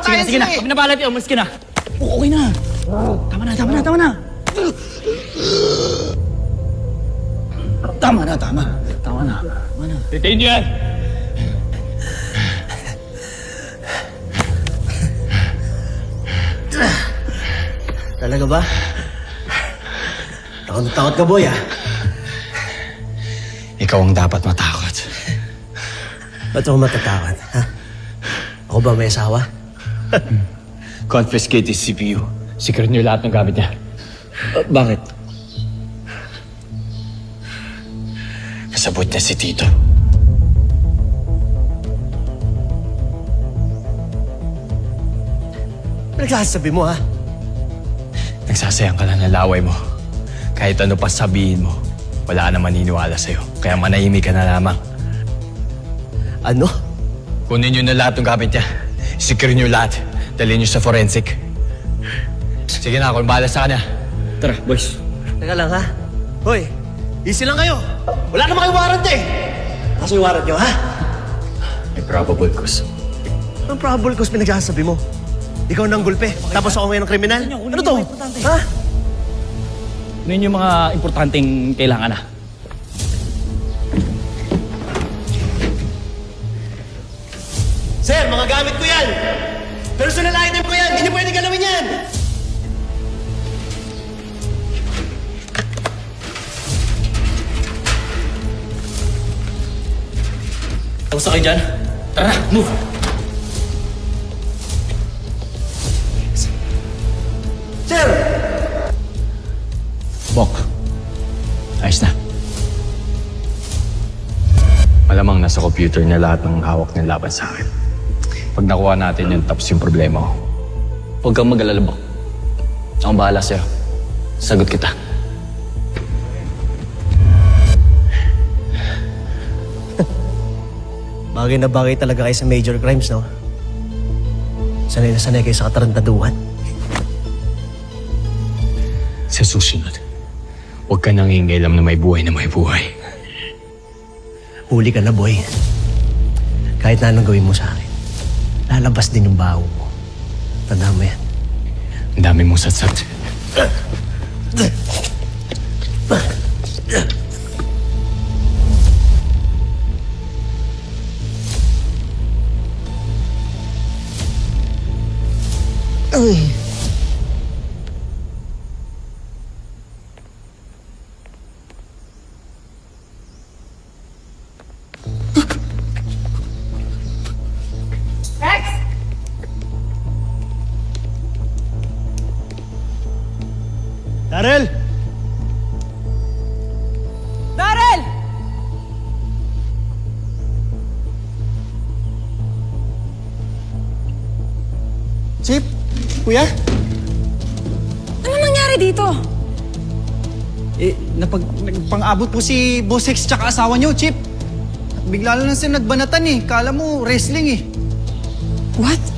tayo Sige na, kami na bahala tayo. Umalis ka na. Okay na. Tama na. Tama na. Titain niyo yan. Talaga ba? Takot ka, boy, ah. Ikaw ang dapat matakot. Ba't ako matatakot, ha? Ako ba may asawa? Confiscate his CPU. Secret niyo lahat ng gamit niya. Bakit? Kasabot niya si Tito. Nagsasabi mo, ha? Nagsasayang ka lang ng laway mo. Kahit ano pa sabihin mo, wala na maniniwala sa'yo. Kaya manahimik ka na lamang. Ano? Kunin niyo na lahat ng gamit niya. Secure niyo lahat. Dalhin niyo sa forensic. Sige na, ako bahala sa kanya. Tara, boys. Teka lang, ha? Hoy, easy lang kayo. Wala naman kayo warrant, eh. Kaso yung warrant nyo, ha? May probable cause. Anong probable cause pinagsasabi mo? Ikaw nang gulpe, tapos ako ngayon ng kriminal? Ano to? Ha? Yun yung mga importanteng kailangan na. Sir, mga gamit ko yan! Personal item ko yan! Hindi pwede galawin yan! Tapos kayo dyan? Tara na, move! Sir! Bok, ayos na. Malamang nasa computer niya lahat ng hawak ng laban sa akin. Pag nakuha natin yun, tapos yung problema ko. Huwag kang mag-alala, Bok. Akong bahala sa'yo. Sagot kita. Bagay na bagay talaga kayo sa major crimes, no? Sanay na sanay kayo sa katarantaduhan. Sa susunod, huwag ka nang hingailam na may buhay. Huli ka na, boy. Kahit na anong gawin mo sa akin, lalabas din yung baho mo. Tandaan mo yan. Ang dami mong satsat. Rex! Darrell! Darrell! Chip? Kuya? Ano nangyari dito? Nagpang-abot po si Boss Hex tsaka asawa niyo, Chip. Bigla lang sila nagbanatan eh. Kala mo wrestling eh. What?